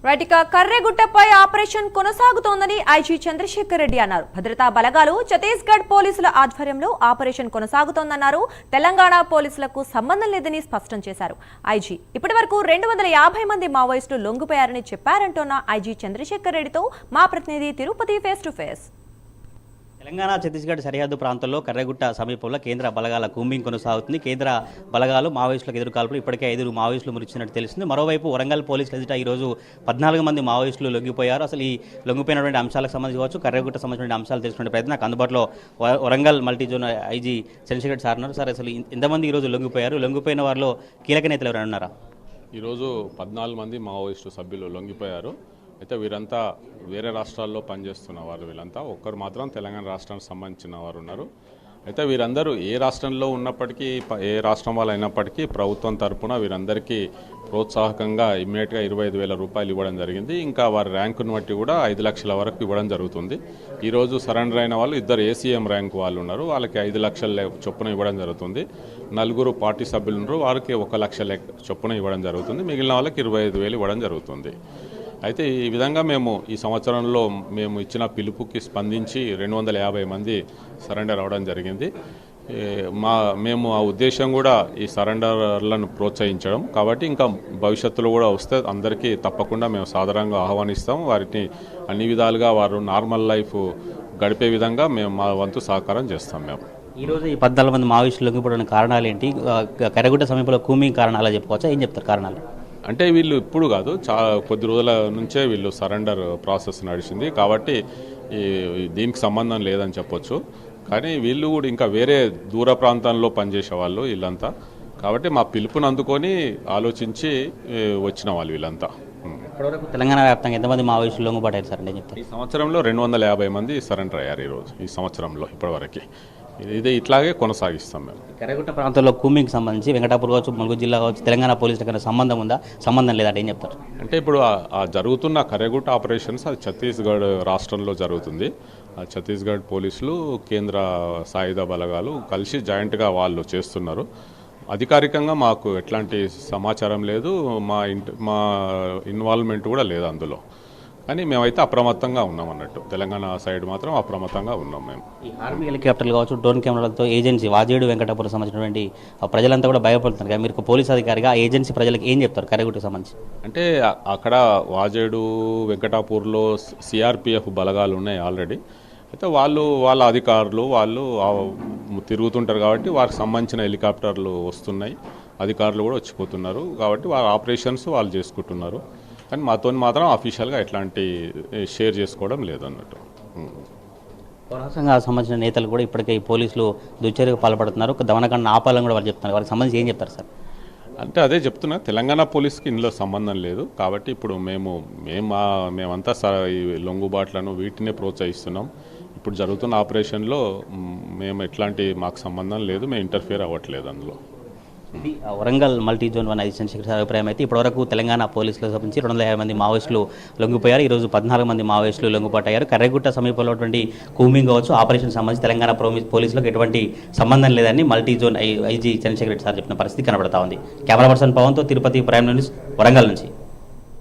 Right ఇక కర్రెగుట్టపై operation కొనసాగుతోందని IG Chandrasekhar Reddy అన్నారు. భద్రతా బలగాలు ఛత్తీస్గఢ్ పోలీసుల ఆధ్వర్యంలో ఆపరేషన్ కొనసాగుతోందన్నారు. తెలంగాణ పోలీసులకు సంబంధం లేదని స్పష్టం చేశారు. ఐజీ ఇప్పటివరకు 250 మంది మావోయిస్టులు లొంగిపోయారని చెప్పారంటున్న ఐజీ చంద్రశేఖర్ రెడ్డితో మా ప్రతినిధి Tirupati face to face. Telangana Chhattisgarh సరిహద్దు ప్రాంతంలో కర్రెగుట్ట సమీపంలో కేంద్ర బలగాల కూంబింగ్ కొనసాగుతుంది. కేంద్ర బలగాలు మావోయిస్టులకు ఎదురుకాల్పులు ఇప్పటికే 5 మావోయిస్టులు మృతిచ్చినట్టు తెలిసింది. మరోవైపు వరంగల్ పోలీసులు ఎదుట ఈరోజు 14 మంది మావోయిస్టులు లొంగిపోయారు. అసలు ఈ లొంగిపోయినటువంటి అంశాలకు సంబంధించి కావచ్చు, కర్రెగుట్ట సంబంధించిన అంశాలు తెలుసుకునే ప్రయత్నం నాకు అందుబాటులో Warangal multi zone IG Chandrashekar sir ఉన్నారు. సార్, అసలు ఎంతమంది ఈరోజు లొంగిపోయారు? లొంగిపోయిన వారిలో కీలక నేతలు ఎవరైనా ఉన్నారా? ఈరోజు 14 మంది మావోయిస్టు సభ్యులు లొంగిపోయారు. అయితే వీరంతా వేరే రాష్ట్రాల్లో పనిచేస్తున్న వారు. వీళ్ళంతా ఒక్కరు మాత్రం తెలంగాణ రాష్ట్రానికి సంబంధించిన వారు ఉన్నారు. అయితే వీరందరూ ఏ రాష్ట్రంలో ఉన్నప్పటికీ, ఏ రాష్ట్రం వాళ్ళు అయినప్పటికీ ప్రభుత్వం తరఫున వీరందరికీ ప్రోత్సాహకంగా ఇమ్మీడియట్గా 25,000 రూపాయలు ఇవ్వడం జరిగింది. ఇంకా వారి ర్యాంకును బట్టి కూడా 5 లక్షల వరకు ఇవ్వడం జరుగుతుంది. ఈరోజు సరెండర్ అయిన వాళ్ళు 2 ఏసీఎం ర్యాంకు వాళ్ళు ఉన్నారు. వాళ్ళకి 5 లక్షల చొప్పున ఇవ్వడం జరుగుతుంది. 4 పార్టీ సభ్యులు ఉన్నారు. వారికి 1 లక్ష చొప్పున ఇవ్వడం జరుగుతుంది. మిగిలిన వాళ్ళకి 25,000 ఇవ్వడం జరుగుతుంది. అయితే ఈ విధంగా మేము ఈ సంవత్సరంలో మేము ఇచ్చిన పిలుపుకి స్పందించి 250 మంది సరెండర్ అవ్వడం జరిగింది. మేము ఆ ఉద్దేశం కూడా ఈ సరెండర్లను ప్రోత్సహించడం. కాబట్టి ఇంకా భవిష్యత్తులో కూడా వస్తే అందరికీ తప్పకుండా మేము సాధారణంగా ఆహ్వానిస్తాం. వారిని అన్ని విధాలుగా వారు నార్మల్ లైఫ్ గడిపే విధంగా మేము మా వంతు సహకారం చేస్తాం. మేము ఈరోజు ఈ 14 మంది మావోయిస్టులు లొంగిపోవడానికి కారణాలు ఏంటి? కర్రెగుట్ట సమీపంలో కూంబింగ్ కారణాలు చెప్పుకోవచ్చా? ఏం చెప్తారు కారణాలు? అంటే వీళ్ళు ఇప్పుడు కాదు, కొద్ది రోజుల నుంచే వీళ్ళు సరెండర్ ప్రాసెస్ నడిచింది. కాబట్టి దీనికి సంబంధం లేదని చెప్పొచ్చు. కానీ వీళ్ళు కూడా ఇంకా వేరే దూర ప్రాంతాల్లో పనిచేసే వాళ్ళు వీళ్ళంతా. కాబట్టి మా పిలుపుని అందుకొని ఆలోచించి వచ్చిన వాళ్ళు వీళ్ళంతా. ఇప్పటివరకు తెలంగాణ వ్యాప్తంగా ఎంతమంది మావోయిస్టులు లొంగుబాటు సార్ అంటే చెప్తారు? ఈ సంవత్సరంలో 250 మంది సరెండర్ అయ్యారు ఈరోజు, ఈ సంవత్సరంలో ఇప్పటివరకు. ఇది ఇట్లాగే కొనసాగిస్తాం మేము. కర్రెగుట్ట ప్రాంతంలో కూంబింగ్కి సంబంధించి వెంకటాపూర్ కావచ్చు, ములుగు జిల్లా కావచ్చు, తెలంగాణ పోలీసులకు సంబంధం ఉందా? సంబంధం లేదంటే ఏం చెప్తారు? అంటే ఇప్పుడు ఆ జరుగుతున్న కర్రెగుట్ట ఆపరేషన్స్ అది ఛత్తీస్గఢ్ రాష్ట్రంలో జరుగుతుంది. ఆ ఛత్తీస్గఢ్ పోలీసులు, కేంద్ర సాయుధ బలగాలు కలిసి జాయింట్గా వాళ్ళు చేస్తున్నారు. అధికారికంగా మాకు ఎట్లాంటి సమాచారం లేదు, మా ఇన్వాల్వ్మెంట్ కూడా లేదు అందులో. కానీ మేమైతే అప్రమత్తంగా ఉన్నాం అన్నట్టు. తెలంగాణ సైడ్ మాత్రం అప్రమత్తంగా ఉన్నాం మేము. ఈ ఆర్మీ హెలికాప్టర్లు కావచ్చు, డ్రోన్ కెమెరాలతో ఏజెన్సీ వాజేడు వెంకటాపురం సంబంధించినటువంటి ప్రజలంతా కూడా భయపడుతున్నారు కదా. మీరు పోలీస్ అధికారిగా ఆ ఏజెన్సీ ప్రజలకు ఏం చెప్తారు కర్రెగుట్టకు సంబంధించి? అంటే అక్కడ వాజేడు వెంకటాపూర్లో సిఆర్పిఎఫ్ బలగాలు ఉన్నాయి ఆల్రెడీ. అయితే వాళ్ళ అధికారులు వాళ్ళు తిరుగుతుంటారు. కాబట్టి వారికి సంబంధించిన హెలికాప్టర్లు వస్తున్నాయి, అధికారులు కూడా వచ్చిపోతున్నారు. కాబట్టి వాళ్ళ ఆపరేషన్స్ వాళ్ళు చేసుకుంటున్నారు. కానీ మాతో మాత్రం అఫీషియల్గా ఎట్లాంటి షేర్ చేసుకోవడం లేదన్నట్టు. పౌరసంగా సంబంధించిన నేతలు కూడా ఇప్పటికే ఈ పోలీసులు దుశ్చర్యకు పాల్పడుతున్నారు. దమనకాండ ఆపాలని కూడా వాళ్ళు చెప్తున్నారు. వారికి సంబంధించి ఏం చెప్తారు సార్? అంటే అదే చెప్తున్నా, తెలంగాణ పోలీస్కి ఇందులో సంబంధం లేదు. కాబట్టి ఇప్పుడు మేమంతా ఈ లొంగుబాట్లను వీటినే ప్రోత్సహిస్తున్నాం. ఇప్పుడు జరుగుతున్న ఆపరేషన్లో మేము ఎట్లాంటి మాకు సంబంధం లేదు, మేము ఇంటర్ఫియర్ అవ్వట్లేదు అందులో. ఇది Warangal multi zone 1 IG Chandrashekar sir అభిప్రాయం. అయితే ఇప్పటివరకు తెలంగాణ పోలీసులకు సంబంధించి 250 మంది మావోయిస్టులు లొంగిపోయారు. ఈరోజు 14 మంది మావోయిస్టులు లొంగుబాటయ్యారు. కర్రెగుట్ట సమీపంలో కూంబింగ్ కావచ్చు, ఆపరేషన్ సంబంధించి తెలంగాణ పోలీసులకు ఎటువంటి సంబంధం లేదని multi zone IG Chandrasekhar Reddy sir చెప్పిన పరిస్థితి కనబడతా ఉంది. కెమెరా పర్సన్ పవన్తో తిరుపతి ప్రైమ్ న్యూస్ వరంగల్ నుంచి.